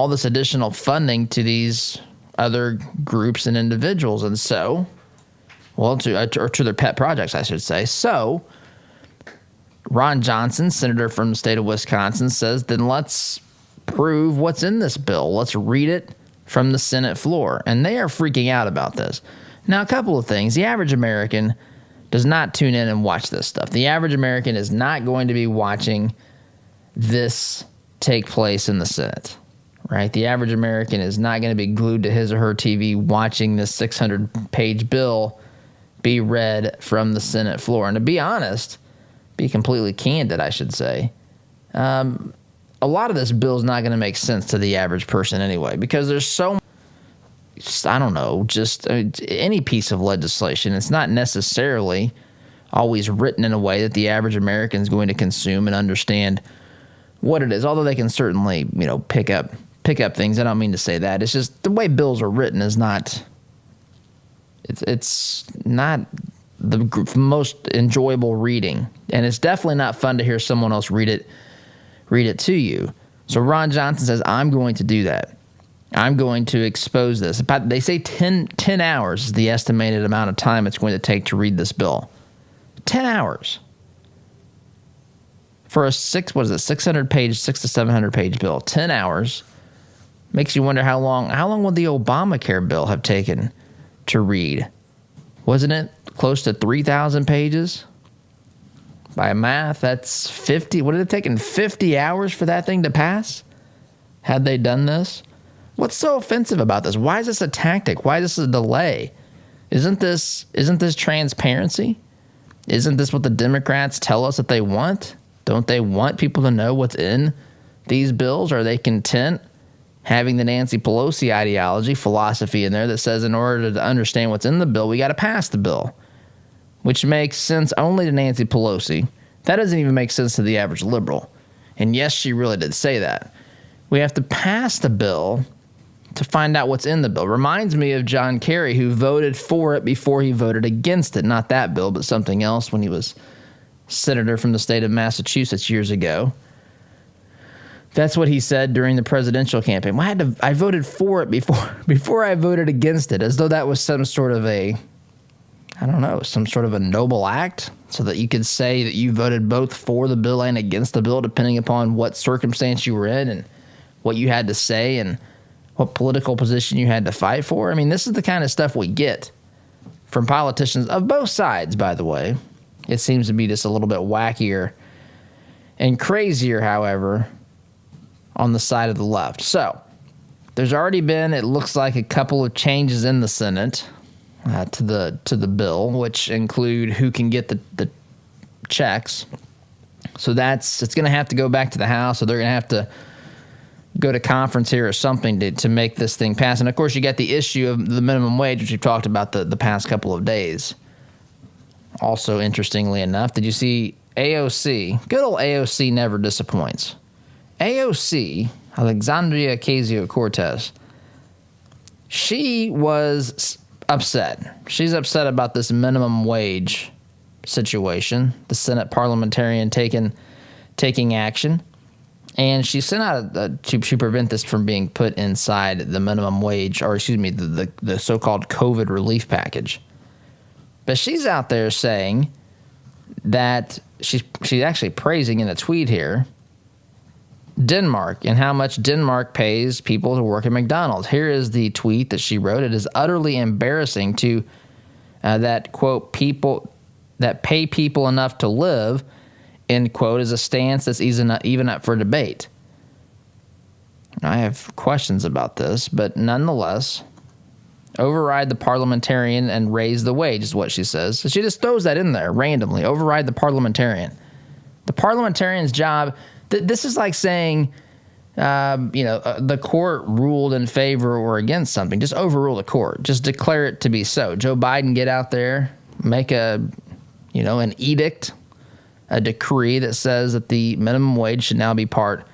all this additional funding to these other groups and individuals. And so, well, to their pet projects, I should say. So Ron Johnson, senator from the state of Wisconsin, says, then let's prove what's in this bill. Let's read it from the Senate floor. And they are freaking out about this. Now, a couple of things. The average American does not tune in and watch this stuff. The average American is not going to be watching this take place in the Senate, right? The average American is not going to be glued to his or her TV watching this 600-page bill be read from the Senate floor. And to be honest, be completely candid, I should say, a lot of this bill is not going to make sense to the average person anyway, because there's so much, I don't know, any piece of legislation. It's not necessarily always written in a way that the average American is going to consume and understand what it is, although they can certainly, pick up things. I don't mean to say that. It's just the way bills are written is not, it's not the most enjoyable reading, and it's definitely not fun to hear someone else read it to you. So Ron Johnson says, I'm going to do that. I'm going to expose this. They say 10 hours is the estimated amount of time it's going to take to read this bill. 10 hours. For a 600-page, 600 to 700-page bill. 10 hours. Makes you wonder how long would the Obamacare bill have taken to read? Wasn't it close to 3,000 pages? By math, that's 50. Would it have taken 50 hours for that thing to pass? Had they done this? What's so offensive about this? Why is this a tactic? Why is this a delay? Isn't this transparency? Isn't this what the Democrats tell us that they want? Don't they want people to know what's in these bills? Are they content having the Nancy Pelosi ideology, philosophy in there that says in order to understand what's in the bill, we got to pass the bill, which makes sense only to Nancy Pelosi. That doesn't even make sense to the average liberal. And yes, she really did say that. We have to pass the bill to find out what's in the bill. Reminds me of John Kerry, who voted for it before he voted against it. Not that bill, but something else when he was senator from the state of Massachusetts years ago. That's what he said during the presidential campaign. Well, I voted for it before I voted against it, as though that was some sort of some sort of a noble act, so that you could say that you voted both for the bill and against the bill, depending upon what circumstance you were in and what you had to say and what political position you had to fight for. I mean, this is the kind of stuff we get from politicians of both sides, by the way. It seems to be just a little bit wackier and crazier, however, on the side of the left. So there's already been, it looks like, a couple of changes in the Senate to the bill, which include who can get the checks. So it's going to have to go back to the House, or they're going to have to go to conference here or something to make this thing pass. And, of course, you got the issue of the minimum wage, which we've talked about the past couple of days. Also, interestingly enough, did you see AOC? Good old AOC never disappoints. AOC, Alexandria Ocasio-Cortez, she was upset. She's upset about this minimum wage situation, the Senate parliamentarian taking action. And she sent out to prevent this from being put inside the minimum wage, or excuse me, the so-called COVID relief package. But she's out there saying that she's actually praising in a tweet here Denmark and how much Denmark pays people to work at McDonald's. Here is the tweet that she wrote. It is utterly embarrassing to that, quote, people that pay people enough to live, end quote, is a stance that's even up for debate. I have questions about this, but nonetheless, override the parliamentarian and raise the wage is what she says. So she just throws that in there randomly. Override the parliamentarian. The parliamentarian's job, this is like saying, the court ruled in favor or against something. Just overrule the court. Just declare it to be so. Joe Biden, get out there, make an edict, a decree that says that the minimum wage should now be part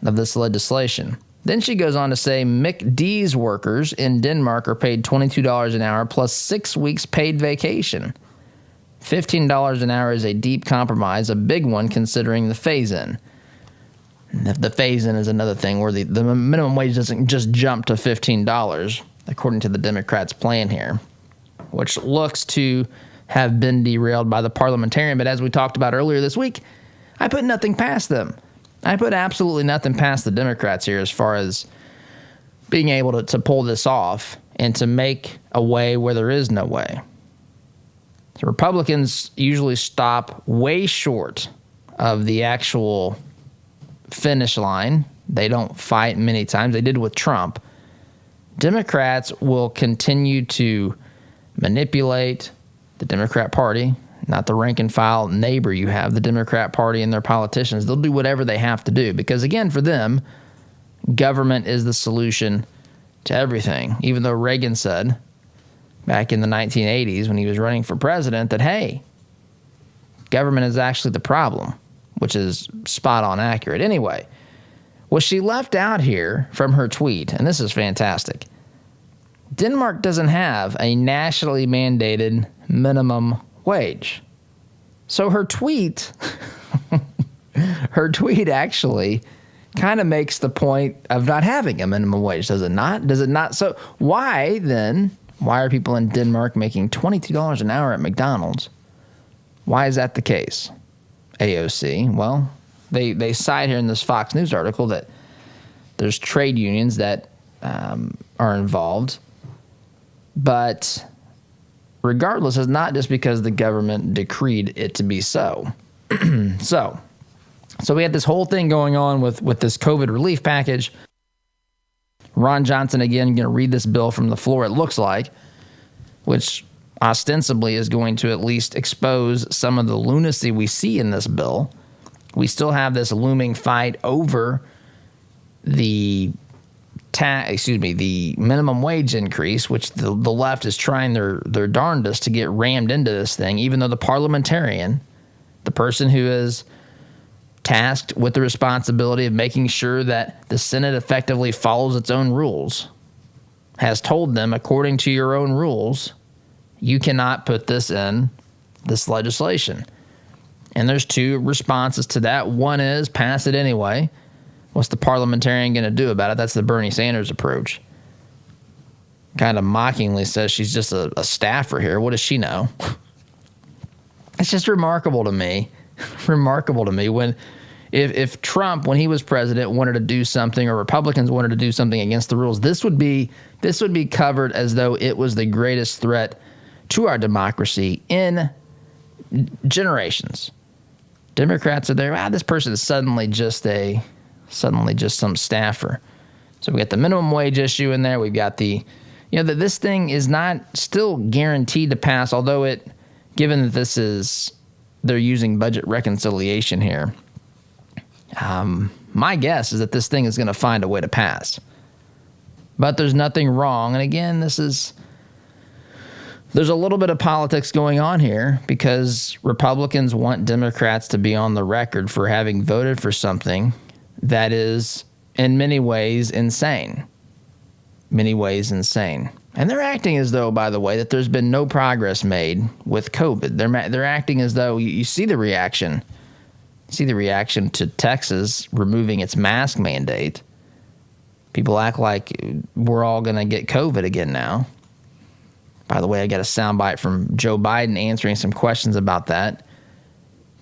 of this legislation. Then she goes on to say McD's workers in Denmark are paid $22 an hour plus 6 weeks paid vacation. $15 an hour is a deep compromise, a big one considering the phase-in. The phase-in is another thing where the minimum wage doesn't just jump to $15, according to the Democrats' plan here, which looks to have been derailed by the parliamentarian. But as we talked about earlier this week, I put nothing past them. I put absolutely nothing past the Democrats here as far as being able to pull this off and to make a way where there is no way. The Republicans usually stop way short of the actual finish line. They don't fight many times. They did with Trump. Democrats will continue to manipulate the Democrat Party, not the rank and file neighbor you have, the Democrat Party and their politicians. They'll do whatever they have to do because, again, for them, government is the solution to everything. Even though Reagan said back in the 1980s when he was running for president that, hey, government is actually the problem, which is spot on accurate. Anyway, what she left out here from her tweet, and this is fantastic, Denmark doesn't have a nationally mandated minimum wage. So her tweet, actually kind of makes the point of not having a minimum wage, does it not? Does it not? So why are people in Denmark making $22 an hour at McDonald's? Why is that the case? AOC, well, they cite here in this Fox News article that there's trade unions that are involved, but regardless, it's not just because the government decreed it to be so. So we had this whole thing going on with this COVID relief package. Ron Johnson, again, going to read this bill from the floor, it looks like, which ostensibly is going to at least expose some of the lunacy we see in this bill. We still have this looming fight over the minimum wage increase, which the left is trying their darndest to get rammed into this thing, even though the parliamentarian, the person who is tasked with the responsibility of making sure that the Senate effectively follows its own rules, has told them, according to your own rules, you cannot put this in this legislation. And there's two responses to that. One is pass it anyway. What's the parliamentarian going to do about it? That's the Bernie Sanders approach. Kind of mockingly says she's just a staffer here. What does she know? It's just remarkable to me. When if Trump, when he was president, wanted to do something, or Republicans wanted to do something against the rules, this would be covered as though it was the greatest threat to our democracy in generations. Democrats are there. This person is suddenly just some staffer. So we got the minimum wage issue in there. We've got that this thing is not still guaranteed to pass, although given that they're using budget reconciliation here. My guess is that this thing is going to find a way to pass. But there's nothing wrong. And again, there's a little bit of politics going on here because Republicans want Democrats to be on the record for having voted for something that is in many ways insane. And they're acting as though, by the way, that there's been no progress made with COVID. They're acting as though you see the reaction. See the reaction to Texas removing its mask mandate. People act like we're all going to get COVID again now. By the way, I got a soundbite from Joe Biden answering some questions about that,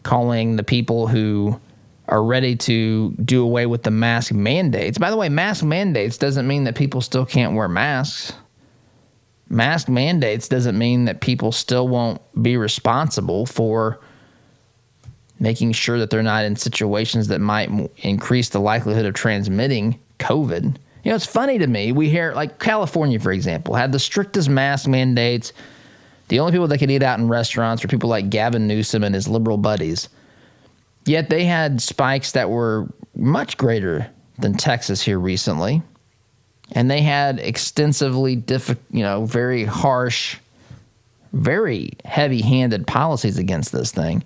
calling the people who are ready to do away with the mask mandates. By the way, mask mandates doesn't mean that people still can't wear masks. Mask mandates doesn't mean that people still won't be responsible for making sure that they're not in situations that might increase the likelihood of transmitting COVID. It's funny to me. We hear, like California, for example, had the strictest mask mandates. The only people that could eat out in restaurants were people like Gavin Newsom and his liberal buddies. Yet they had spikes that were much greater than Texas here recently. And they had extensively, very harsh, very heavy-handed policies against this thing.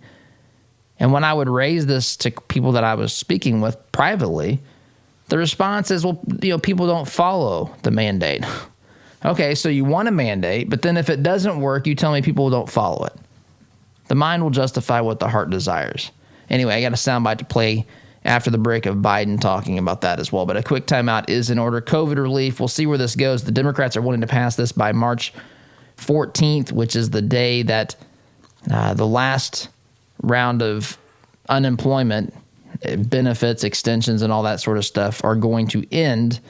And when I would raise this to people that I was speaking with privately, the response is, well, people don't follow the mandate. Okay, so you want a mandate, but then if it doesn't work, you tell me people don't follow it. The mind will justify what the heart desires. Anyway, I got a soundbite to play after the break of Biden talking about that as well. But a quick timeout is in order. COVID relief, we'll see where this goes. The Democrats are wanting to pass this by March 14th, which is the day that the last round of unemployment benefits, extensions, and all that sort of stuff are going to end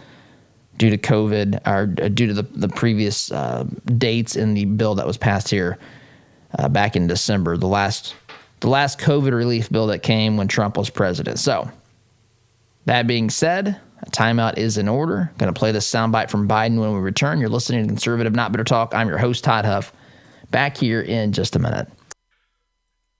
due to COVID, or due to the previous dates in the bill that was passed here back in December. The last COVID relief bill that came when Trump was president. So, that being said, a timeout is in order. Going to play this soundbite from Biden when we return. You're listening to Conservative Not Bitter Talk. I'm your host, Todd Huff. Back here in just a minute.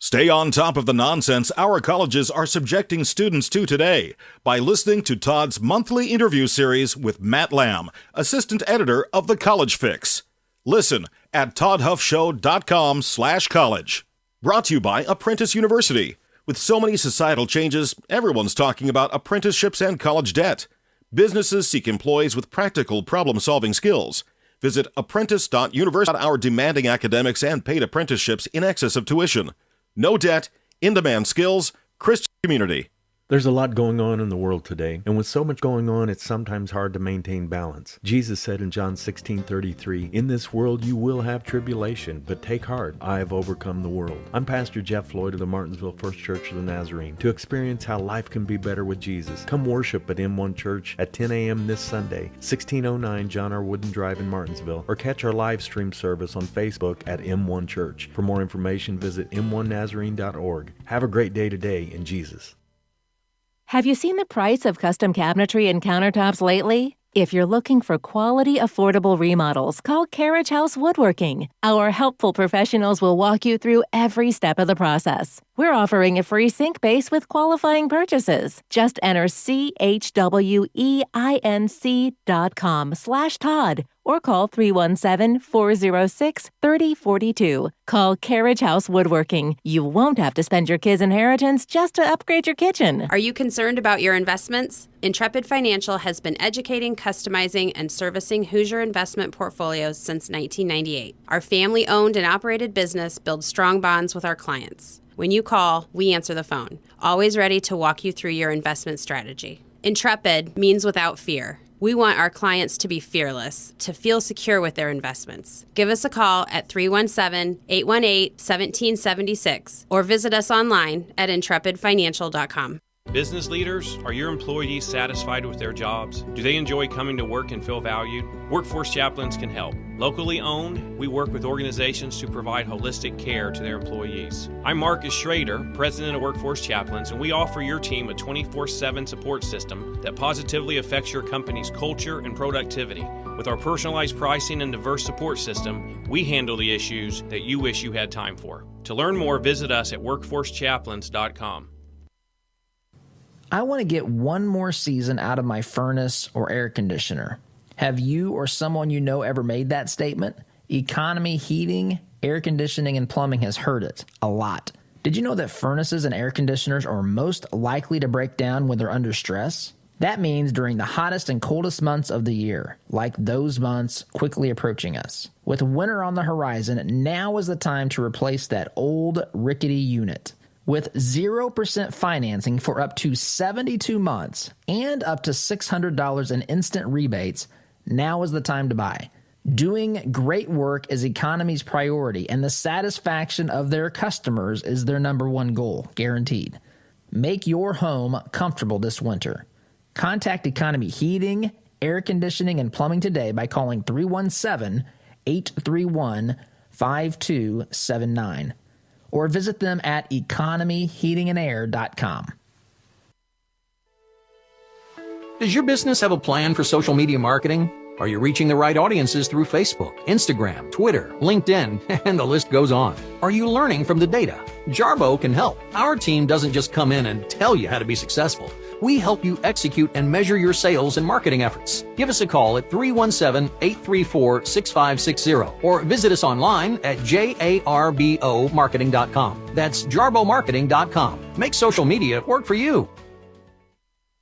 Stay on top of the nonsense our colleges are subjecting students to today by listening to Todd's monthly interview series with Matt Lamb, assistant editor of The College Fix. Listen at toddhuffshow.com/college. Brought to you by Apprentice University. With so many societal changes, everyone's talking about apprenticeships and college debt. Businesses seek employees with practical problem-solving skills. Visit apprentice.university. Our demanding academics and paid apprenticeships in excess of tuition. No debt, in-demand skills, Christian community. There's a lot going on in the world today, and with so much going on, it's sometimes hard to maintain balance. Jesus said in John 16:33, "In this world you will have tribulation, but take heart, I have overcome the world." I'm Pastor Jeff Floyd of the Martinsville First Church of the Nazarene. To experience how life can be better with Jesus, come worship at M1 Church at 10 a.m. this Sunday, 1609 John R. Wooden Drive in Martinsville, or catch our live stream service on Facebook at M1 Church. For more information, visit m1nazarene.org. Have a great day today in Jesus. Have you seen the price of custom cabinetry and countertops lately? If you're looking for quality, affordable remodels, call Carriage House Woodworking. Our helpful professionals will walk you through every step of the process. We're offering a free sink base with qualifying purchases. Just enter CHWEINC.com/Todd or call 317-406-3042. Call Carriage House Woodworking. You won't have to spend your kids' inheritance just to upgrade your kitchen. Are you concerned about your investments? Intrepid Financial has been educating, customizing, and servicing Hoosier investment portfolios since 1998. Our family-owned and operated business builds strong bonds with our clients. When you call, we answer the phone, always ready to walk you through your investment strategy. Intrepid means without fear. We want our clients to be fearless, to feel secure with their investments. Give us a call at 317-818-1776 or visit us online at intrepidfinancial.com. Business leaders, are your employees satisfied with their jobs? Do they enjoy coming to work and feel valued? Workforce Chaplains can help. Locally owned, we work with organizations to provide holistic care to their employees. I'm Marcus Schrader, president of Workforce Chaplains, and we offer your team a 24/7 support system that positively affects your company's culture and productivity. With our personalized pricing and diverse support system, we handle the issues that you wish you had time for. To learn more, visit us at workforcechaplains.com. I want to get one more season out of my furnace or air conditioner. Have you or someone you know ever made that statement? Economy heating, air conditioning, and plumbing has heard it a lot. Did you know that furnaces and air conditioners are most likely to break down when they're under stress? That means during the hottest and coldest months of the year, like those months quickly approaching us. With winter on the horizon, now is the time to replace that old rickety unit. With 0% financing for up to 72 months and up to $600 in instant rebates, now is the time to buy. Doing great work is Economy's priority, and the satisfaction of their customers is their number one goal, guaranteed. Make your home comfortable this winter. Contact Economy Heating, Air Conditioning, and Plumbing today by calling 317-831-5279 or visit them at economyheatingandair.com. Does your business have a plan for social media marketing? Are you reaching the right audiences through Facebook, Instagram, Twitter, LinkedIn, and the list goes on? Are you learning from the data? Jarbo can help. Our team doesn't just come in and tell you how to be successful. We help you execute and measure your sales and marketing efforts. Give us a call at 317-834-6560 or visit us online at jarbomarketing.com. That's jarbomarketing.com. Make social media work for you.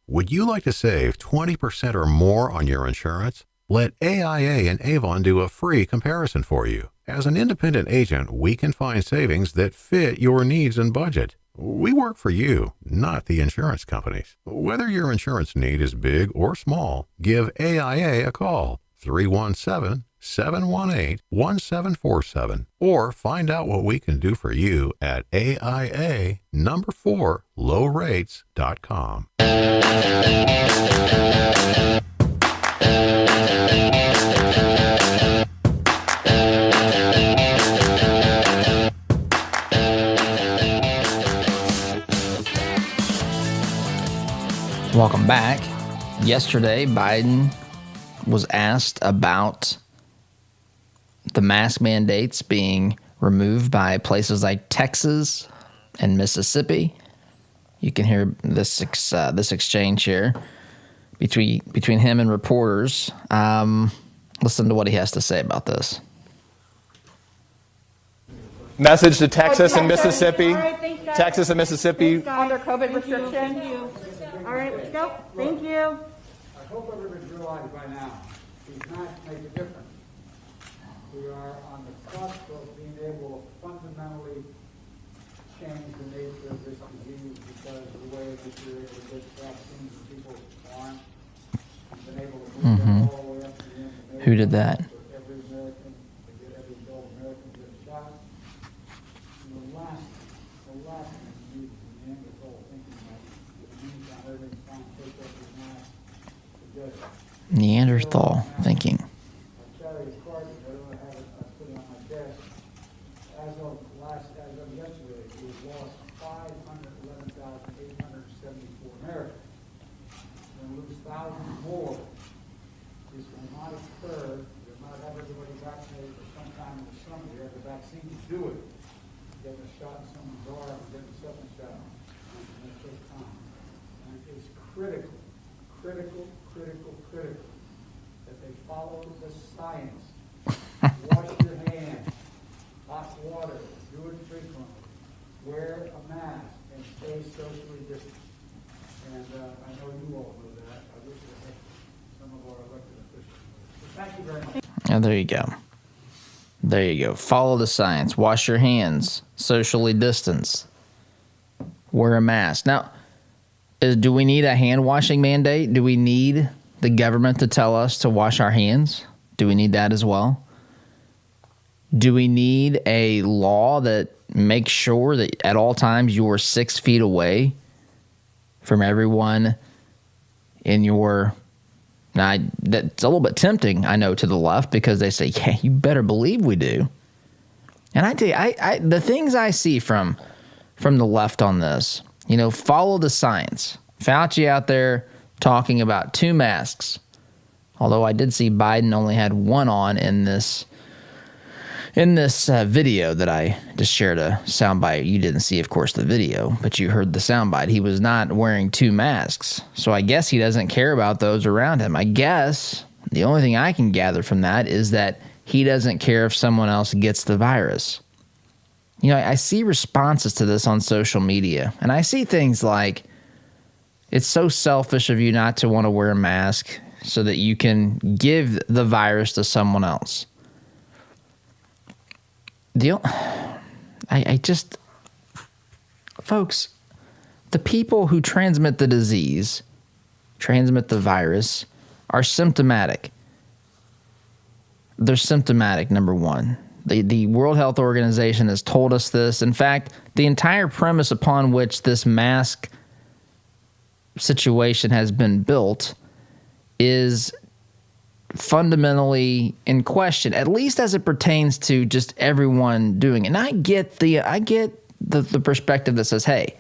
Would you like to save 20% or more on your insurance? Let AIA and Avon do a free comparison for you. As an independent agent, we can find savings that fit your needs and budget. We work for you, not the insurance companies. Whether your insurance need is big or small, give AIA a call, 317-718-1747, or find out what we can do for you at AIA4lowrates.com. Welcome back. Yesterday, Biden was asked about the mask mandates being removed by places like Texas and Mississippi. You can hear this exchange here between him and reporters. Listen to what he has to say about this. Message to Texas and Mississippi. Texas and Mississippi. Under COVID restriction. All right, let's go. Thank you. I hope everybody's realized by now these masks make a difference. We are on the cusp of being able to fundamentally change the nature of this disease because of the way that you're able to get vaccines in people's arms. We've been able to move them all the way up to the end. Who did that? Every American, every adult American get a shot. And the last thing you need is Neanderthal thinking about it. Everything's fine, take off your mask. Neanderthal thinking. I carry a card, I don't have it, I put it on my desk. As of yesterday, we've lost 511,874 Americans. We're going to lose thousands more. This will not occur. We'll not have everybody vaccinated for sometime in the summer. We have the vaccine to do it. Getting a shot in someone's arm, getting a second shot. And it takes time. And it's critical that they follow the science. Wash your hands, hot water, do it frequently, wear a mask, and stay socially distant. And I know you all know that. I wish that some of our elected officials know. So thank you very much. And there you go. There you go. Follow the science. Wash your hands. Socially distance. Wear a mask. Now, do we need a hand washing mandate? Do we need the government to tell us to wash our hands? Do we need that as well? Do we need a law that makes sure that at all times you are 6 feet away from everyone in your... Now, that's a little bit tempting, I know, to the left because they say, yeah, you better believe we do. And I tell you, the things I see from the left on this, follow the science. Fauci out there talking about 2 masks, although I did see Biden only had 1 on in this video that I just shared a soundbite. You didn't see, of course, the video, but you heard the soundbite. He was not wearing 2 masks, so I guess he doesn't care about those around him. I guess the only thing I can gather from that is that he doesn't care if someone else gets the virus. I see responses to this on social media, and I see things like, it's so selfish of you not to want to wear a mask so that you can give the virus to someone else. Folks, the people who transmit the disease, transmit the virus, are symptomatic. They're symptomatic, number one. The World Health Organization has told us this. In fact, the entire premise upon which this mask situation has been built is fundamentally in question, at least as it pertains to just everyone doing it. And I get the perspective that says, hey,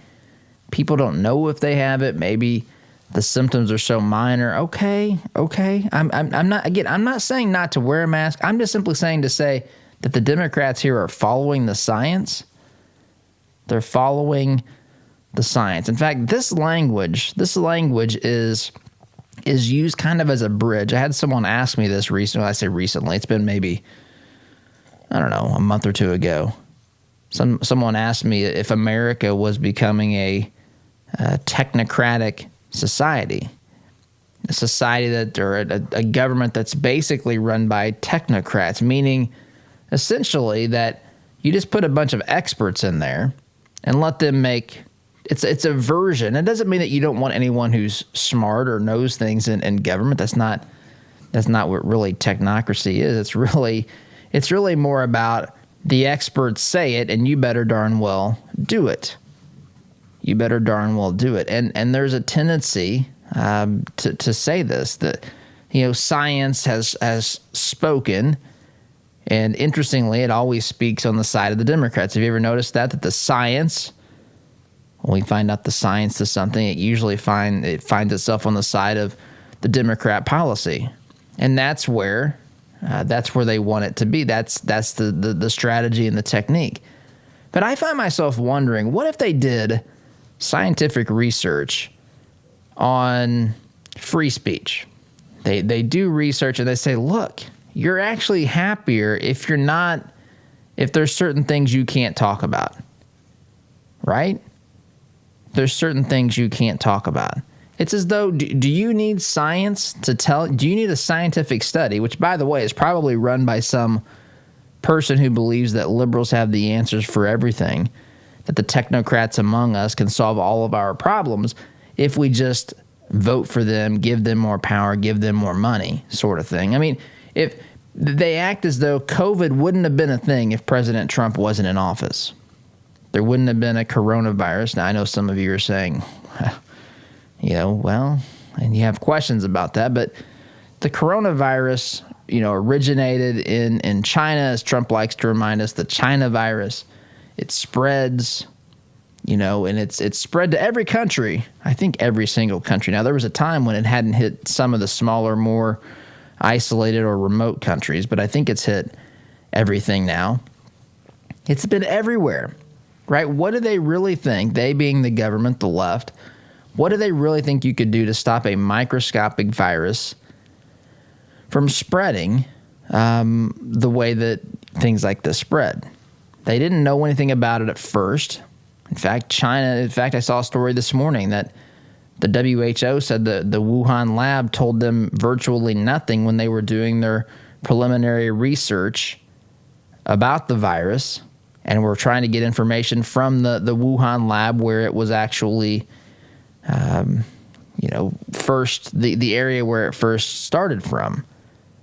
people don't know if they have it. Maybe the symptoms are so minor. Okay. I'm not saying not to wear a mask. I'm just simply saying to say that the Democrats here are following the science. They're following the science. In fact, this language is used kind of as a bridge. I had someone ask me this recently. I say recently. It's been maybe, I don't know, a month or two ago. Someone asked me if America was becoming a technocratic society, a society or a government that's basically run by technocrats, meaning essentially that you just put a bunch of experts in there and let them make It's a version. It doesn't mean that you don't want anyone who's smart or knows things in government. That's not what really technocracy is. It's really more about the experts say it, and you better darn well do it. You better darn well do it. And there's a tendency to say this, that science has spoken, and interestingly, it always speaks on the side of the Democrats. Have you ever noticed that the science, when we find out the science to something, it usually finds itself on the side of the Democrat policy, and that's where they want it to be. That's the strategy and the technique. But I find myself wondering, what if they did scientific research on free speech? They do research and they say, look, you're actually happier if there's certain things you can't talk about, right? There's certain things you can't talk about. It's as though, do you need science do you need a scientific study, which, by the way, is probably run by some person who believes that liberals have the answers for everything, that the technocrats among us can solve all of our problems if we just vote for them, give them more power, give them more money, sort of thing. I mean, if they act as though COVID wouldn't have been a thing if President Trump wasn't in office. There wouldn't have been a coronavirus. Now, I know some of you are saying, well, and you have questions about that, but the coronavirus, originated in China, as Trump likes to remind us, the China virus. It spreads, and it's spread to every country. I think every single country. Now, there was a time when it hadn't hit some of the smaller, more isolated or remote countries, but I think it's hit everything now. It's been everywhere, right? What do they really think, they being the government, the left, what do they really think you could do to stop a microscopic virus from spreading the way that things like this spread? They didn't know anything about it at first. In fact, I saw a story this morning that the WHO said the Wuhan lab told them virtually nothing when they were doing their preliminary research about the virus, and were trying to get information from the Wuhan lab where it was actually, first, the area where it first started from.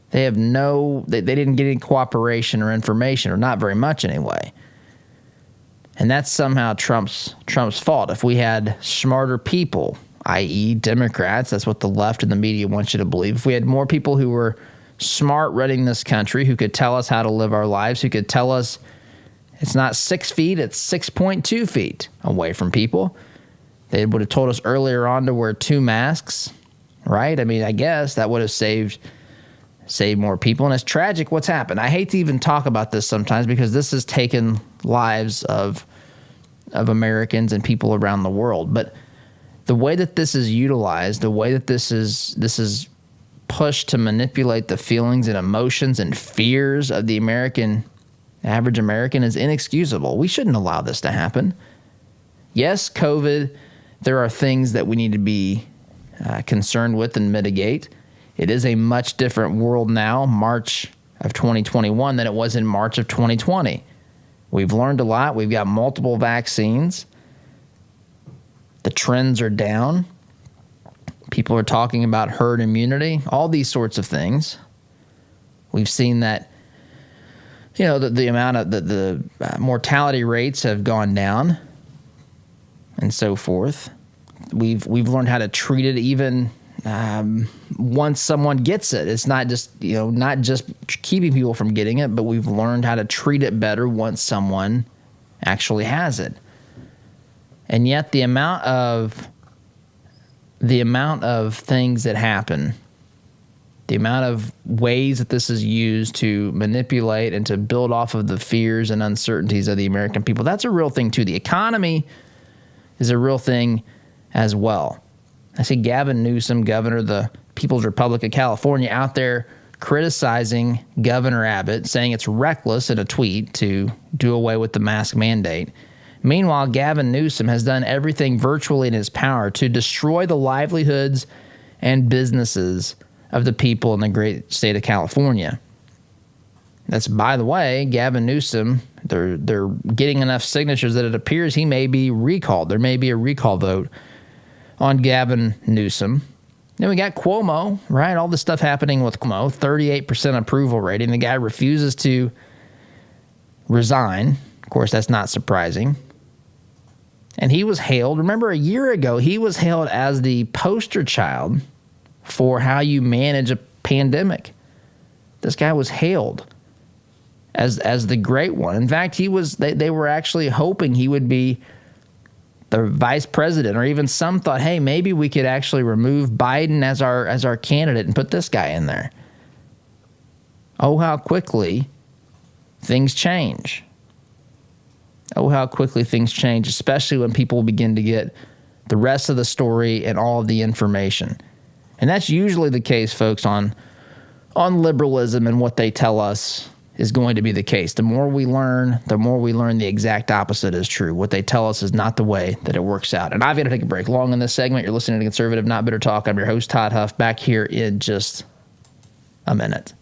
They didn't get any cooperation or information, or not very much anyway. And that's somehow Trump's fault. If we had smarter people, i.e. Democrats, that's what the left and the media wants you to believe. If we had more people who were smart running this country, who could tell us how to live our lives, who could tell us it's not 6 feet, it's 6.2 feet away from people, they would have told us earlier on to wear 2 masks, right? I mean, I guess that would have saved more people. And it's tragic what's happened. I hate to even talk about this sometimes, because this has taken lives of Americans and people around the world. But the way that this is utilized, the way that this is pushed to manipulate the feelings and emotions and fears of the average American is inexcusable. We shouldn't allow this to happen. Yes, COVID, there are things that we need to be concerned with and mitigate. It is a much different world now, March of 2021, than it was in March of 2020. We've learned a lot. We've got multiple vaccines. The trends are down. People are talking about herd immunity, all these sorts of things. We've seen that, the amount of the mortality rates have gone down and so forth. We've learned how to treat it even once someone gets it. It's not just keeping people from getting it, but we've learned how to treat it better once someone actually has it. And yet the amount of things that happen, the amount of ways that this is used to manipulate and to build off of the fears and uncertainties of the American people, that's a real thing too. The economy is a real thing as well. I see Gavin Newsom, governor of the People's Republic of California, out there criticizing Governor Abbott, saying it's reckless in a tweet to do away with the mask mandate. Meanwhile, Gavin Newsom has done everything virtually in his power to destroy the livelihoods and businesses of the people in the great state of California. That's, by the way, Gavin Newsom. They're getting enough signatures that it appears he may be recalled. There may be a recall vote on Gavin Newsom. Then we got Cuomo, right? All this stuff happening with Cuomo, 38% approval rating. The guy refuses to resign. Of course, that's not surprising. And he was hailed. Remember, a year ago, he was hailed as the poster child for how you manage a pandemic. This guy was hailed as the great one. In fact, they were actually hoping he would be the vice president, or even some thought, hey, maybe we could actually remove Biden as our candidate and put this guy in there. Oh, how quickly things change. Oh, how quickly things change, especially when people begin to get the rest of the story and all of the information. And that's usually the case, folks, on liberalism and what they tell us is going to be the case. The more we learn the exact opposite is true. What they tell us is not the way that it works out. And I've got to take a break. Long in this segment, you're listening to Conservative Not Bitter Talk. I'm your host, Todd Huff, back here in just a minute.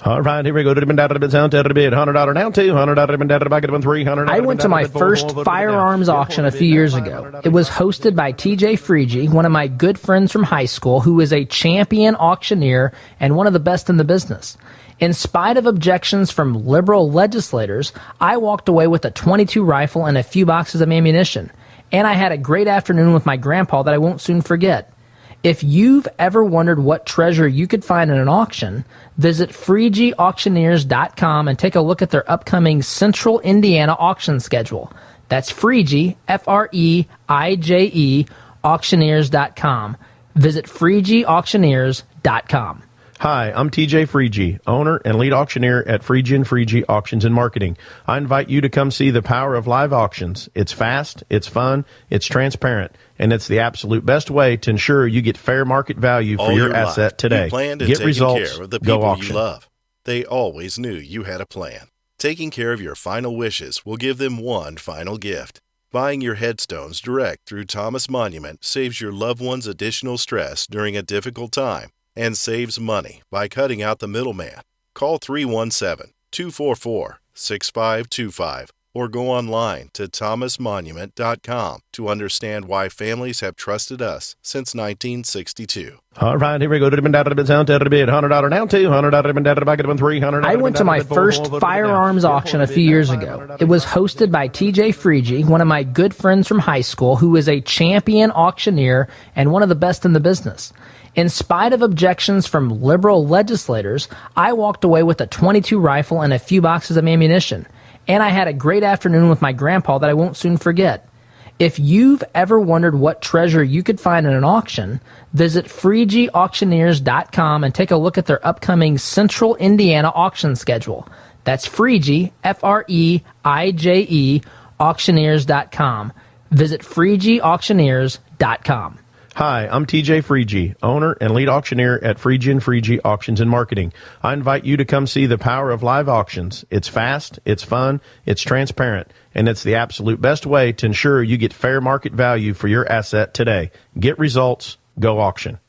All right, here we go. $100 down, $200 back at $300. I went to my first firearms auction a few years ago. It was hosted by TJ Freegee, one of my good friends from high school, who is a champion auctioneer and one of the best in the business. In spite of objections from liberal legislators, I walked away with a .22 rifle and a few boxes of ammunition. And I had a great afternoon with my grandpa that I won't soon forget. If you've ever wondered what treasure you could find in an auction, visit FreegeeAuctioneers.com and take a look at their upcoming Central Indiana auction schedule. That's Freegee, Freije, auctioneers.com. Visit FreegeeAuctioneers.com. Hi, I'm TJ Freegee, owner and lead auctioneer at Freegee Auctions and Marketing. I invite you to come see the power of live auctions. It's fast, it's fun, it's transparent, and it's the absolute best way to ensure you get fair market value for your asset today. You planned and Get taken results, care of the go people auction. you love. They always knew you had a plan. Taking care of your final wishes will give them one final gift. Buying your headstones direct through Thomas Monument saves your loved ones additional stress during a difficult time and saves money by cutting out the middleman. Call 317-244-6525 or go online to thomasmonument.com to understand why families have trusted us since 1962. All right, here we go. $100 down, $200 back at $300. I went to my first firearms auction a few years ago. It was hosted by TJ Freegee, one of my good friends from high school, who is a champion auctioneer and one of the best in the business. In spite of objections from liberal legislators, I walked away with a .22 rifle and a few boxes of ammunition. And I had a great afternoon with my grandpa that I won't soon forget. If you've ever wondered what treasure you could find in an auction, visit FreegeeAuctioneers.com and take a look at their upcoming Central Indiana auction schedule. That's Freegee, Freije, auctioneers.com. Visit FreegeeAuctioneers.com. Hi, I'm TJ Freegee, owner and lead auctioneer at Freegee Auctions and Marketing. I invite you to come see the power of live auctions. It's fast, it's fun, it's transparent, and it's the absolute best way to ensure you get fair market value for your asset today. Get results, go auction.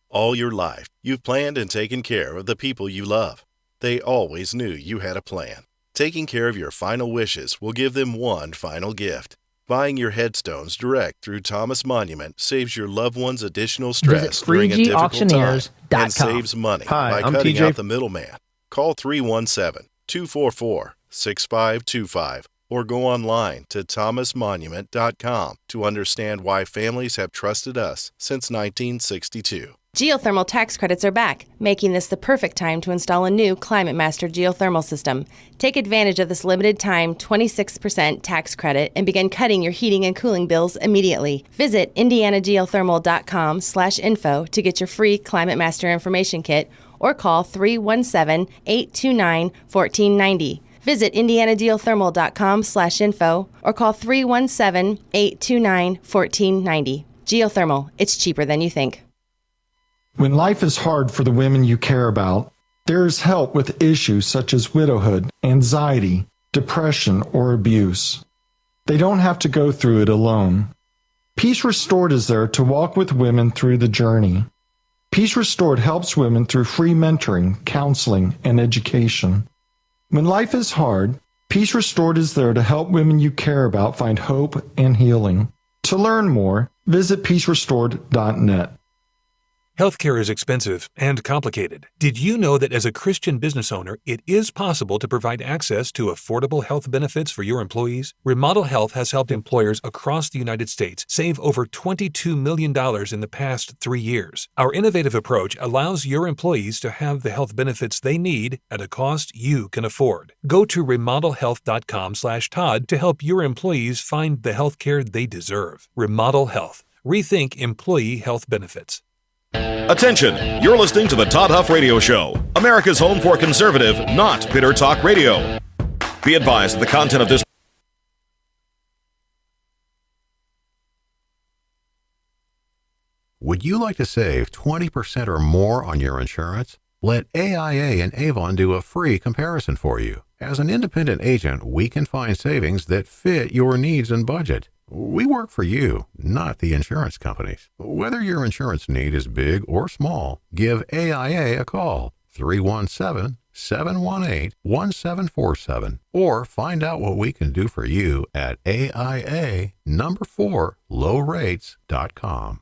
All your life, you've planned and taken care of the people you love. They always knew you had a plan. Taking care of your final wishes will give them one final gift. Buying your headstones direct through Thomas Monument saves your loved ones additional stress during a difficult time and saves money by cutting out the middleman. Call 317-244-6525 or go online to thomasmonument.com to understand why families have trusted us since 1962. Geothermal tax credits are back, making this the perfect time to install a new Climate Master geothermal system. Take advantage of this limited time 26% tax credit and begin cutting your heating and cooling bills immediately. Visit indianageothermal.com/info to get your free Climate Master information kit or call 317-829-1490. Visit indianageothermal.com/info or call 317-829-1490. Geothermal, it's cheaper than you think. When life is hard for the women you care about, there is help with issues such as widowhood, anxiety, depression, or abuse. They don't have to go through it alone. Peace Restored is there to walk with women through the journey. Peace Restored helps women through free mentoring, counseling, and education. When life is hard, Peace Restored is there to help women you care about find hope and healing. To learn more, visit peacerestored.net. Healthcare is expensive and complicated. Did you know that as a Christian business owner, it is possible to provide access to affordable health benefits for your employees? Remodel Health has helped employers across the United States save over $22 million in the past 3 years. Our innovative approach allows your employees to have the health benefits they need at a cost you can afford. Go to remodelhealth.com/Todd to help your employees find the healthcare they deserve. Remodel Health. Rethink employee health benefits. Attention, you're listening to the Todd Huff Radio Show, America's home for conservative, not bitter talk radio. Be advised that the content of this... Would you like to save 20% or more on your insurance? Let AIA and Avon do a free comparison for you. As an independent agent, we can find savings that fit your needs and budget. We work for you, not the insurance companies. Whether your insurance need is big or small, give AIA a call, 317-718-1747, or find out what we can do for you at AIA4lowrates.com.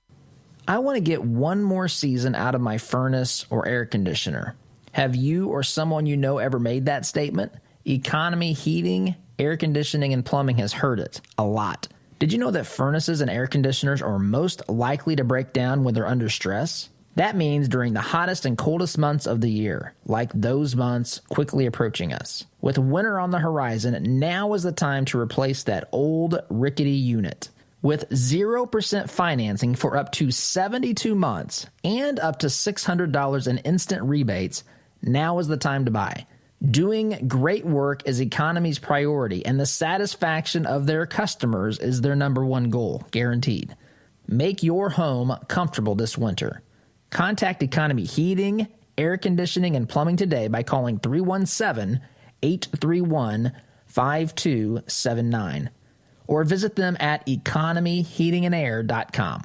I want to get one more season out of my furnace or air conditioner. Have you or someone you know ever made that statement? Economy heating, air conditioning, and plumbing has heard it a lot. Did you know that furnaces and air conditioners are most likely to break down when they're under stress? That means during the hottest and coldest months of the year, like those months quickly approaching us. With winter on the horizon, now is the time to replace that old rickety unit. With 0% financing for up to 72 months and up to $600 in instant rebates, now is the time to buy. Doing great work is Economy's priority, and the satisfaction of their customers is their number one goal, guaranteed. Make your home comfortable this winter. Contact Economy Heating, Air Conditioning, and Plumbing today by calling 317-831-5279 or visit them at economyheatingandair.com.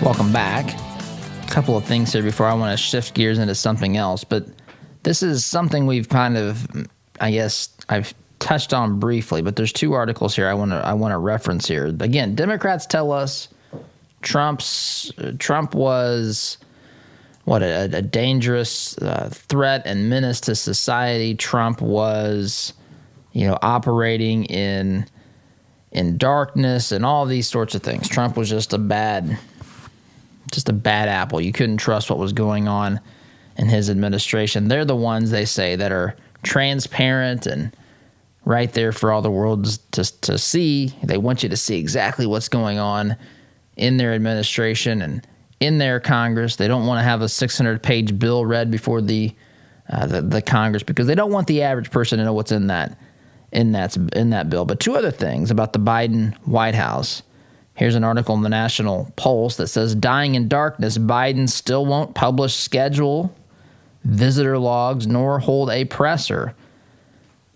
Welcome back. A couple of things here before I want to shift gears into something else, but this is something we've kind of, I guess, I've touched on briefly, but there's two articles here I want to reference here. Again, Democrats tell us Trump was a dangerous threat and menace to society. Trump was, operating in darkness and all these sorts of things. Trump was just a bad apple. You couldn't trust what was going on in his administration. They're the ones, they say, that are transparent and right there for all the world to see. They want you to see exactly what's going on in their administration and in their Congress. They don't want to have a 600-page bill read before the Congress because they don't want the average person to know what's in that bill. But two other things about the Biden White House. Here's an article in the National Pulse that says, dying in darkness, Biden still won't publish schedule, visitor logs, nor hold a presser.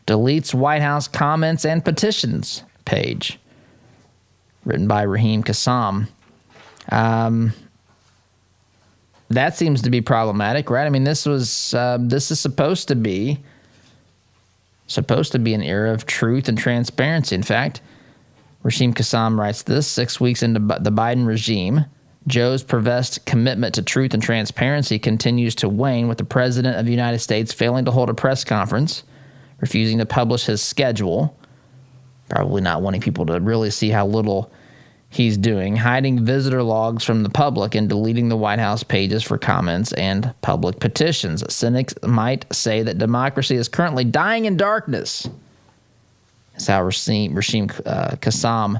Deletes White House comments and petitions page. Written by Raheem Kassam. That seems to be problematic, right? I mean, this is supposed to be an era of truth and transparency. In fact, Raheem Kassam writes this: 6 weeks into the Biden regime, Joe's professed commitment to truth and transparency continues to wane, with the President of the United States failing to hold a press conference, refusing to publish his schedule, probably not wanting people to really see how little he's doing, hiding visitor logs from the public, and deleting the White House pages for comments and public petitions. Cynics might say that democracy is currently dying in darkness. That's how Raheem Kassam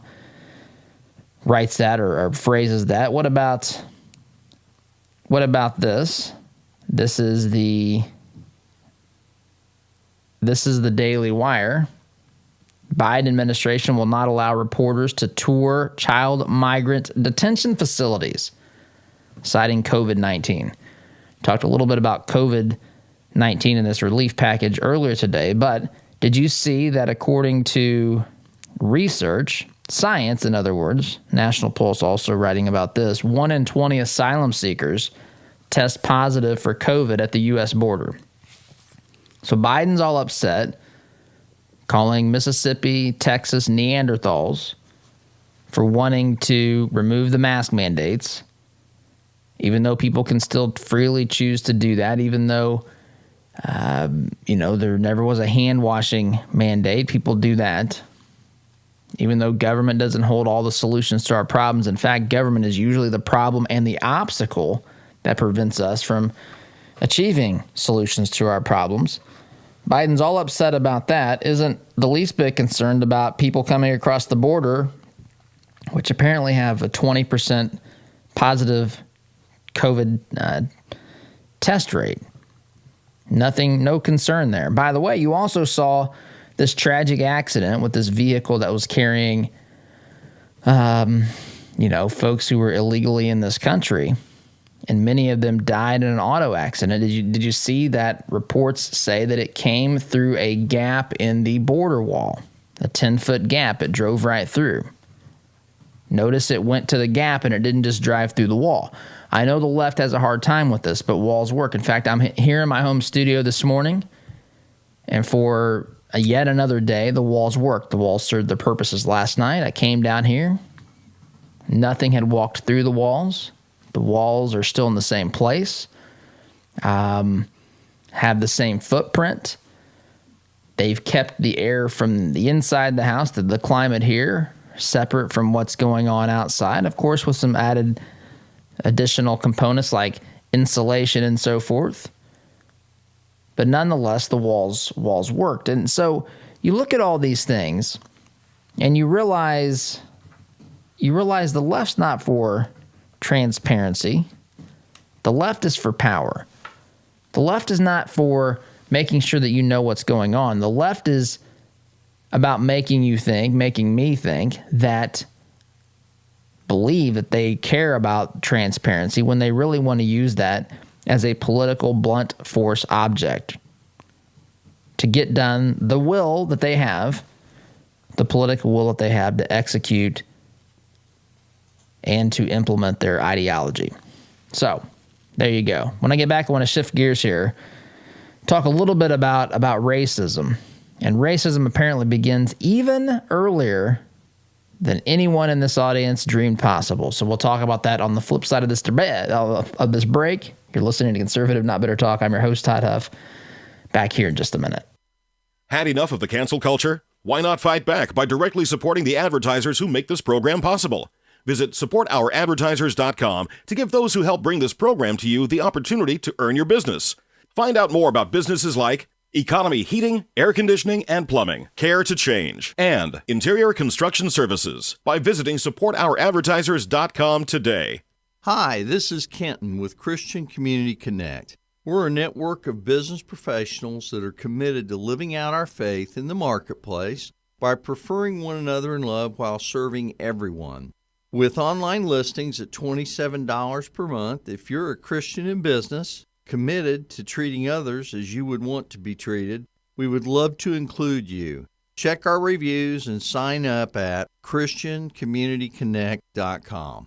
writes that or phrases that. What about this? This is the Daily Wire. Biden administration will not allow reporters to tour child migrant detention facilities, citing COVID-19. Talked a little bit about COVID 19 in this relief package earlier today. But did you see that according to research, science, in other words, National Pulse also writing about this, 1 in 20 asylum seekers test positive for COVID at the U.S. border. So Biden's all upset, calling Mississippi, Texas Neanderthals for wanting to remove the mask mandates, even though people can still freely choose to do that, even though, there never was a hand washing mandate. People do that. Even though government doesn't hold all the solutions to our problems. In fact, government is usually the problem and the obstacle that prevents us from achieving solutions to our problems. Biden's all upset about that, isn't the least bit concerned about people coming across the border, which apparently have a 20% positive COVID test rate. No concern there. By the way, you also saw this tragic accident with this vehicle that was carrying, folks who were illegally in this country, and many of them died in an auto accident. Did you see that reports say that it came through a gap in the border wall, a 10-foot gap? It drove right through. Notice it went to the gap and it didn't just drive through the wall. I know the left has a hard time with this, but walls work. In fact, I'm here in my home studio this morning, and for yet another day, the walls worked. The walls served their purposes. Last night, I came down here. Nothing had walked through the walls. The walls are still in the same place, have the same footprint. They've kept the air from the inside the house, the climate here, separate from what's going on outside, of course, with some added additional components like insulation and so forth. But nonetheless, the walls worked. And so you look at all these things and you realize the left's not for transparency. The left is for power. The left is not for making sure that you know what's going on. The left is about making me think that believe that they care about transparency when they really want to use that as a political blunt force object to get done the will that they have, the political will that they have to execute and to implement their ideology. So there you go. When I get back, I want to shift gears here, talk a little bit about racism. And racism apparently begins even earlier than anyone in this audience dreamed possible. So we'll talk about that on the flip side of this break. You're listening to Conservative Not Bitter Talk. I'm your host, Todd Huff. Back here in just a minute. Had enough of the cancel culture? Why not fight back by directly supporting the advertisers who make this program possible? Visit supportouradvertisers.com to give those who help bring this program to you the opportunity to earn your business. Find out more about businesses like Economy Heating, Air Conditioning, and Plumbing, Care to Change, and Interior Construction Services by visiting supportouradvertisers.com today. Hi, this is Kenton with Christian Community Connect. We're a network of business professionals that are committed to living out our faith in the marketplace by preferring one another in love while serving everyone. With online listings at $27 per month, if you're a Christian in business, committed to treating others as you would want to be treated, we would love to include you. Check our reviews and sign up at ChristianCommunityConnect.com.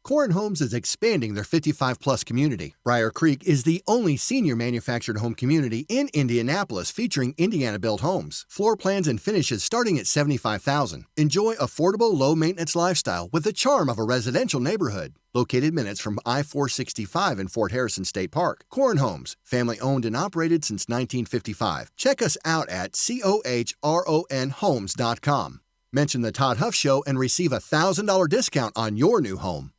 Corin Homes is expanding their 55-plus community. Briar Creek is the only senior manufactured home community in Indianapolis featuring Indiana-built homes. Floor plans and finishes starting at $75,000. Enjoy affordable, low-maintenance lifestyle with the charm of a residential neighborhood. Located minutes from I-465 in Fort Harrison State Park. Corin Homes, family-owned and operated since 1955. Check us out at COHRONhomes.com. Mention the Todd Huff Show and receive a $1,000 discount on your new home.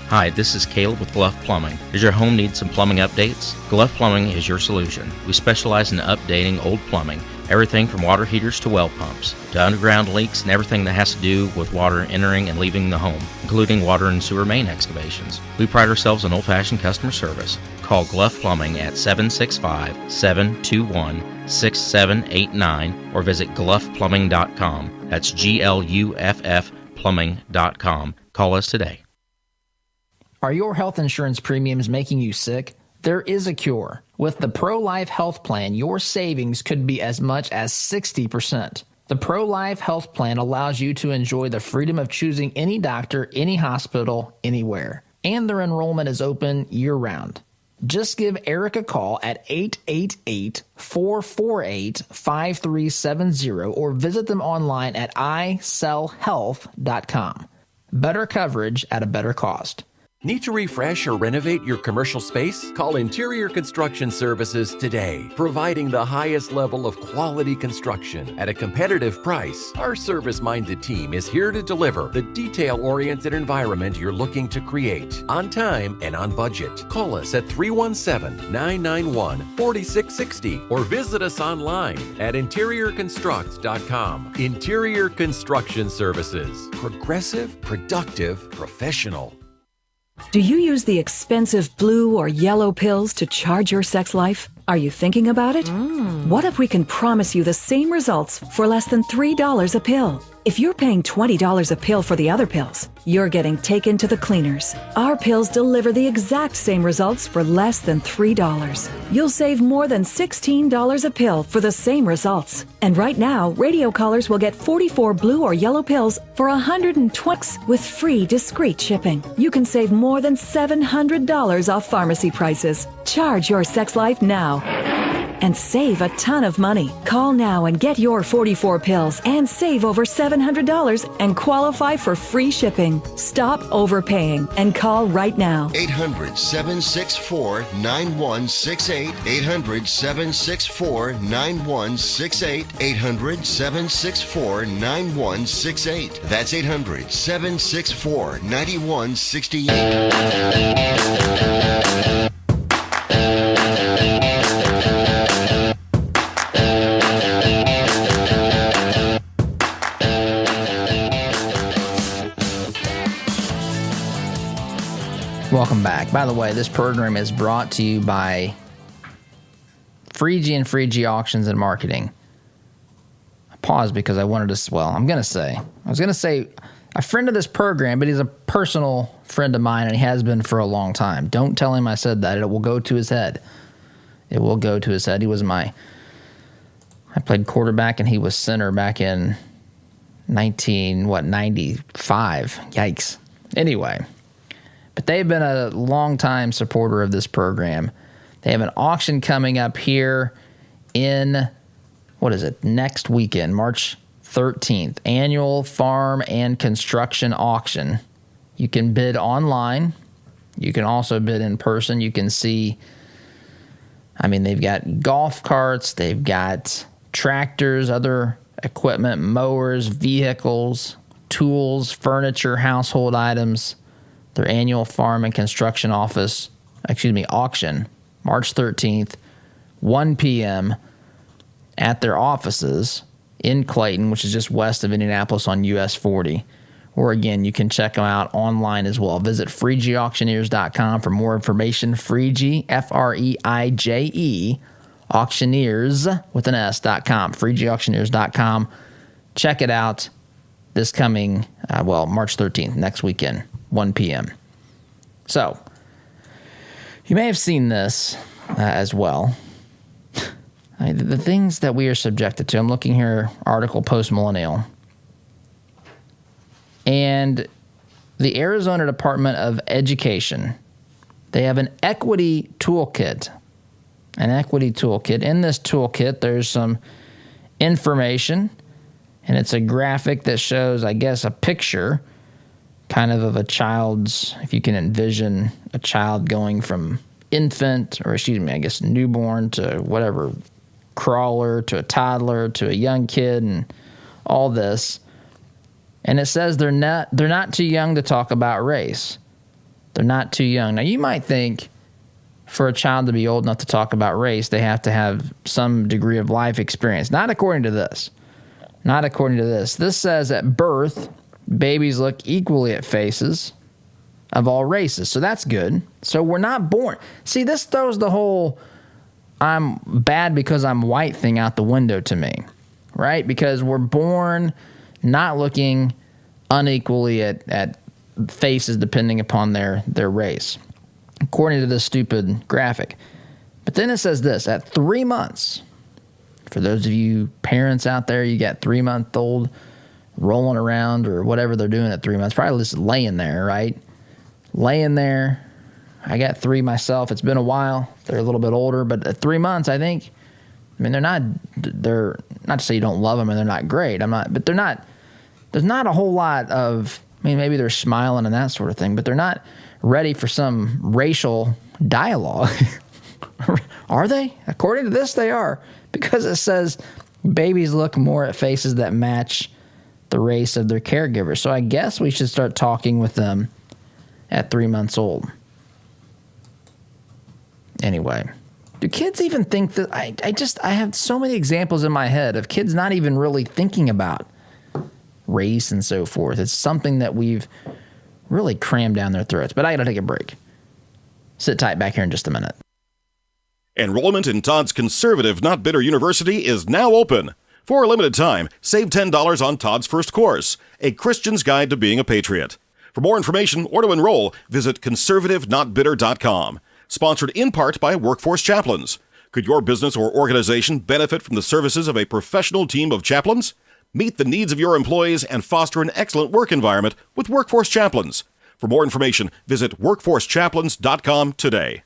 Hi, this is Caleb with Gluff Plumbing. Does your home need some plumbing updates? Gluff Plumbing is your solution. We specialize in updating old plumbing, everything from water heaters to well pumps, to underground leaks and everything that has to do with water entering and leaving the home, including water and sewer main excavations. We pride ourselves on old-fashioned customer service. Call Gluff Plumbing at 765-721-6789 or visit gluffplumbing.com. That's GLUFF plumbing.com. Call us today. Are your health insurance premiums making you sick? There is a cure. With the Pro-Life Health Plan, your savings could be as much as 60%. The Pro-Life Health Plan allows you to enjoy the freedom of choosing any doctor, any hospital, anywhere. And their enrollment is open year-round. Just give Eric a call at 888-448-5370 or visit them online at isellhealth.com. Better coverage at a better cost. Need to refresh or renovate your commercial space? Call Interior Construction Services today, providing the highest level of quality construction at a competitive price. Our service-minded team is here to deliver the detail-oriented environment you're looking to create, on time and on budget. Call us at 317-991-4660 or visit us online at interiorconstruct.com. Interior Construction Services. Progressive, productive, professional. Do you use the expensive blue or yellow pills to charge your sex life? Are you thinking about it? What if we can promise you the same results for less than $3 a pill? If you're paying $20 a pill for the other pills, you're getting taken to the cleaners. Our pills deliver the exact same results for less than $3. You'll save more than $16 a pill for the same results. And right now, radio callers will get 44 blue or yellow pills for $120 with free discreet shipping. You can save more than $700 off pharmacy prices. Charge your sex life now and save a ton of money. Call now and get your 44 pills and save over $700 and qualify for free shipping. Stop overpaying and call right now. 800-764-9168. 800-764-9168. 800-764-9168. That's 800-764-9168. Welcome back. By the way, this program is brought to you by Freegee and Freegee Auctions and Marketing. I paused because I wanted to, I was going to say a friend of this program, but he's a personal friend of mine and he has been for a long time. Don't tell him I said that. It will go to his head. It will go to his head. He was I played quarterback and he was center back in 95. Yikes. Anyway. But they've been a long-time supporter of this program. They have an auction coming up here in, next weekend, March 13th. Annual farm and construction auction. You can bid online. You can also bid in person. You can see, they've got golf carts. They've got tractors, other equipment, mowers, vehicles, tools, furniture, household items. Their annual farm and construction auction, March 13th, 1 p.m. at their offices in Clayton, which is just west of Indianapolis on US 40. Or again, you can check them out online as well. Visit FreegeeAuctioneers.com for more information. Freegee, F-R-E-I-J-E, auctioneers with an S.com, FreegeeAuctioneers.com. Check it out this coming, March 13th, next weekend. 1 p.m. So, you may have seen this as well. The things that we are subjected to. I'm looking here, article post-millennial. And the Arizona Department of Education, they have an equity toolkit. In this toolkit, there's some information, and it's a graphic that shows, a picture kind of a child's, if you can envision a child going from newborn to whatever, crawler to a toddler to a young kid and all this. And it says they're not too young to talk about race. They're not too young. Now, you might think for a child to be old enough to talk about race, they have to have some degree of life experience. Not according to this. This says at birth, babies look equally at faces of all races. So that's good. So we're not born. See, this throws the whole I'm bad because I'm white thing out the window to me, right? Because we're born not looking unequally at faces depending upon their race. according to this stupid graphic. But then it says this, at 3 months, for those of you parents out there, you got 3-month-old rolling around or whatever they're doing at 3 months, probably just laying there, right? Laying there. I got 3 myself. It's been a while. They're a little bit older, but at 3 months, I think, I mean, they're not to say you don't love them and they're not great. There's not a whole lot of, I mean, maybe they're smiling and that sort of thing, but they're not ready for some racial dialogue. Are they? According to this, they are, because it says babies look more at faces that match the race of their caregivers. So I guess we should start talking with them at 3 months old. Anyway, do kids even think that? I have so many examples in my head of kids not even really thinking about race and so forth. It's something that we've really crammed down their throats. But I got to take a break. Sit tight back here in just a minute. Enrollment in Todd's conservative, not bitter university is now open. For a limited time, save $10 on Todd's first course, A Christian's Guide to Being a Patriot. For more information or to enroll, visit conservativenotbitter.com. Sponsored in part by Workforce Chaplains. Could your business or organization benefit from the services of a professional team of chaplains? Meet the needs of your employees and foster an excellent work environment with Workforce Chaplains. For more information, visit workforcechaplains.com today.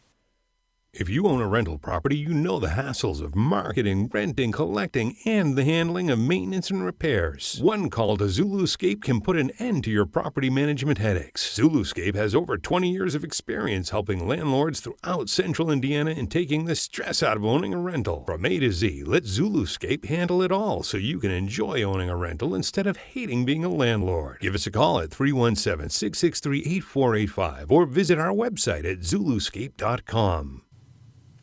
If you own a rental property, you know the hassles of marketing, renting, collecting, and the handling of maintenance and repairs. One call to Zuluscape can put an end to your property management headaches. Zuluscape has over 20 years of experience helping landlords throughout central Indiana and taking the stress out of owning a rental. From A to Z, let Zuluscape handle it all so you can enjoy owning a rental instead of hating being a landlord. Give us a call at 317-663-8485 or visit our website at zuluscape.com.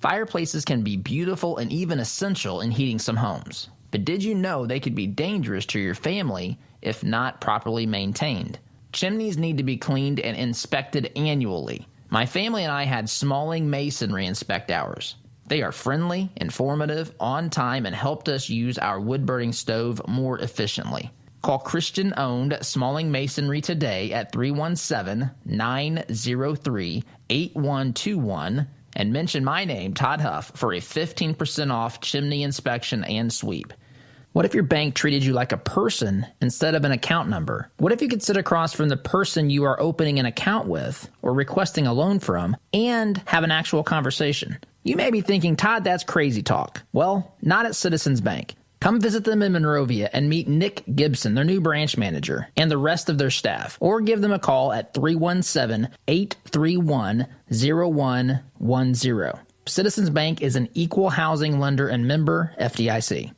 Fireplaces can be beautiful and even essential in heating some homes. But did you know they could be dangerous to your family if not properly maintained? Chimneys need to be cleaned and inspected annually. My family and I had Smalling Masonry inspect ours. They are friendly, informative, on time, and helped us use our wood-burning stove more efficiently. Call Christian-owned Smalling Masonry today at 317-903-8121 and mention my name, Todd Huff, for a 15% off chimney inspection and sweep. What if your bank treated you like a person instead of an account number? What if you could sit across from the person you are opening an account with or requesting a loan from and have an actual conversation? You may be thinking, Todd, that's crazy talk. Well, not at Citizens Bank. Come visit them in Monrovia and meet Nick Gibson, their new branch manager, and the rest of their staff. Or give them a call at 317-831-0110. Citizens Bank is an equal housing lender and member FDIC.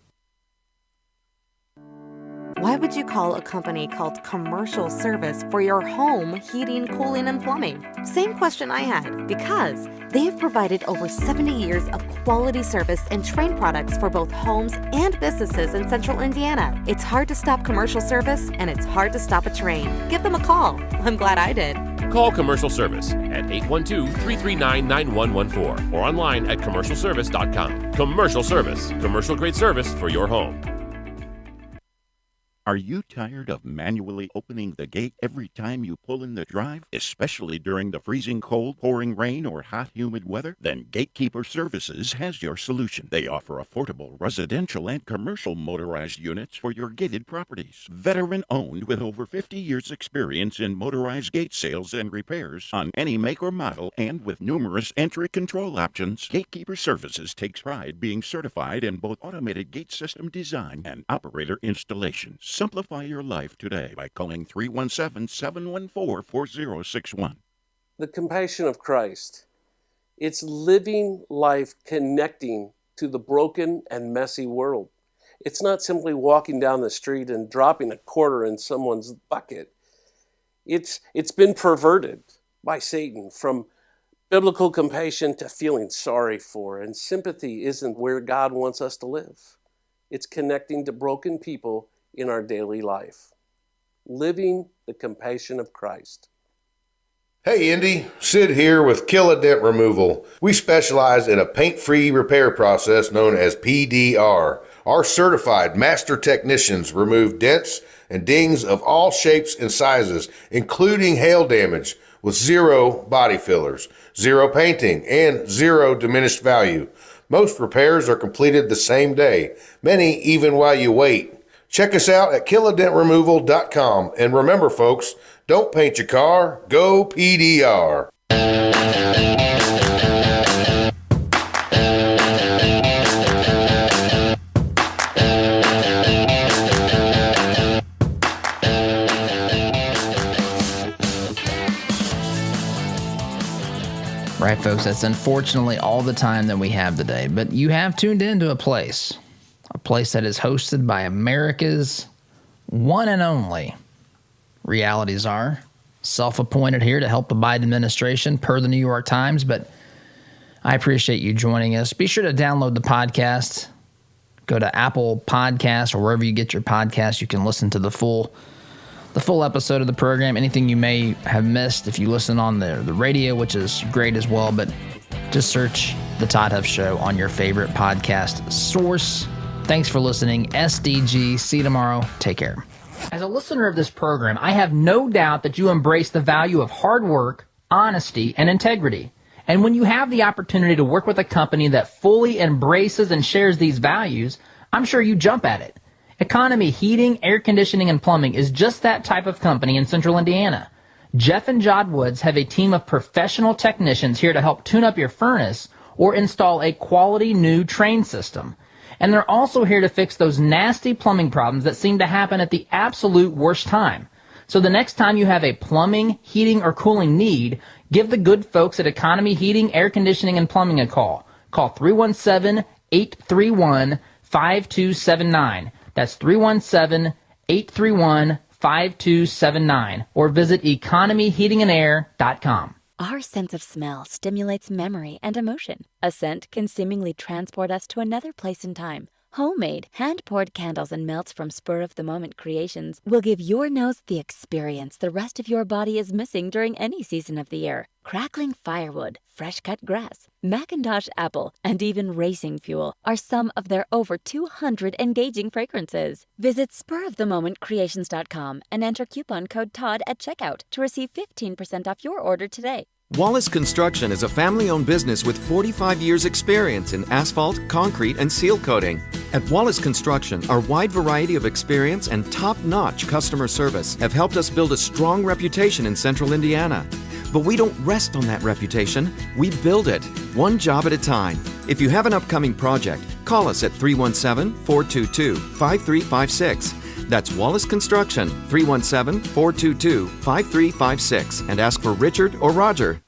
Why would you call a company called Commercial Service for your home heating, cooling, and plumbing? Same question I had, because they have provided over 70 years of quality service and trained products for both homes and businesses in central Indiana. It's hard to stop Commercial Service, and it's hard to stop a train. Give them a call. I'm glad I did. Call Commercial Service at 812-339-9114 or online at commercialservice.com. Commercial Service, commercial-grade service for your home. Are you tired of manually opening the gate every time you pull in the drive, especially during the freezing cold, pouring rain, or hot, humid weather? Then Gatekeeper Services has your solution. They offer affordable residential and commercial motorized units for your gated properties. Veteran-owned with over 50 years' experience in motorized gate sales and repairs on any make or model, and with numerous entry control options, Gatekeeper Services takes pride being certified in both automated gate system design and operator installation. Simplify your life today by calling 317-714-4061. The compassion of Christ. It's living life connecting to the broken and messy world. It's not simply walking down the street and dropping a quarter in someone's bucket. It's been perverted by Satan from biblical compassion to feeling sorry for, and sympathy isn't where God wants us to live. It's connecting to broken people in our daily life. Living the compassion of Christ. Hey Indy, Sid here with Kill a Dent Removal. We specialize in a paint-free repair process known as PDR. Our certified master technicians remove dents and dings of all shapes and sizes, including hail damage, with 0 body fillers, 0 painting, and 0 diminished value. Most repairs are completed the same day, many even while you wait. Check us out at killadentremoval.com. And remember, folks, don't paint your car, go PDR. Right, folks, that's unfortunately all the time that we have today, but you have tuned into a place that is hosted by America's one and only reality czar, self-appointed here to help the Biden administration per the New York Times, but I appreciate you joining us. Be sure to download the podcast. Go to Apple Podcasts or wherever you get your podcasts. You can listen to the full episode of the program, anything you may have missed if you listen on the radio, which is great as well, but just search The Todd Huff Show on your favorite podcast source. Thanks for listening. SDG. See you tomorrow. Take care. As a listener of this program, I have no doubt that you embrace the value of hard work, honesty, and integrity. And when you have the opportunity to work with a company that fully embraces and shares these values, I'm sure you jump at it. Economy Heating, Air Conditioning, and Plumbing is just that type of company in Central Indiana. Jeff and Jod Woods have a team of professional technicians here to help tune up your furnace or install a quality new train system. And they're also here to fix those nasty plumbing problems that seem to happen at the absolute worst time. So the next time you have a plumbing, heating, or cooling need, give the good folks at Economy Heating, Air Conditioning, and Plumbing a call. Call 317-831-5279. That's 317-831-5279. Or visit economyheatingandair.com. Our sense of smell stimulates memory and emotion. A scent can seemingly transport us to another place and time. Homemade, hand-poured candles and melts from spur-of-the-moment creations will give your nose the experience the rest of your body is missing during any season of the year. Crackling firewood, fresh-cut grass, Macintosh apple, and even racing fuel are some of their over 200 engaging fragrances. Visit spurofthemomentcreations.com and enter coupon code TODD at checkout to receive 15% off your order today. Wallace Construction is a family-owned business with 45 years' experience in asphalt, concrete, and seal coating. At Wallace Construction, our wide variety of experience and top-notch customer service have helped us build a strong reputation in Central Indiana. But we don't rest on that reputation. We build it, one job at a time. If you have an upcoming project, call us at 317-422-5356. That's Wallace Construction, 317-422-5356, and ask for Richard or Roger.